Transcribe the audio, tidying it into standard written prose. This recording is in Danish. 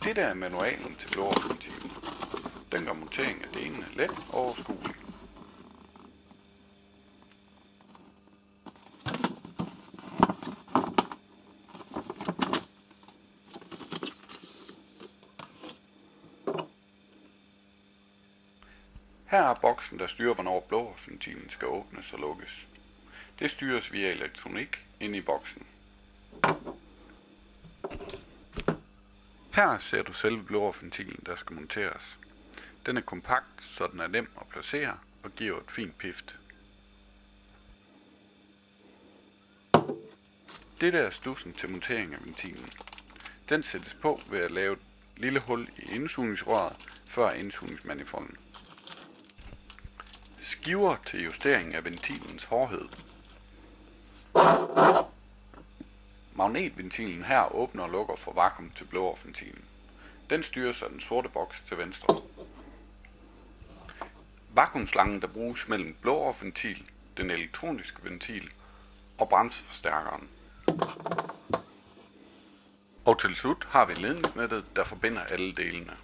Dette er manualen til blåovnsventilen. Den gør montering af delene let og overskuelig. Her er boksen, der styrer, hvornår blåovnsventilen skal åbnes og lukkes. Det styres via elektronik inde i boksen. Her ser du selve blåovnsventilen, der skal monteres. Den er kompakt, så den er nem at placere og giver et fint pift. Dette er studsen til montering af ventilen. Den sættes på ved at lave et lille hul i indsugningsrøret før indsugningsmanifolden. Skiver til justering af ventilens hårdhed. Magnetventilen her åbner og lukker for vakuum til blåovnsventilen. Den styres af den sorte boks til venstre. Vakuumslangen, der bruges mellem blåovnsventil, den elektroniske ventil og bremseforstærkeren. Og til slut har vi ledningsnettet, der forbinder alle delene.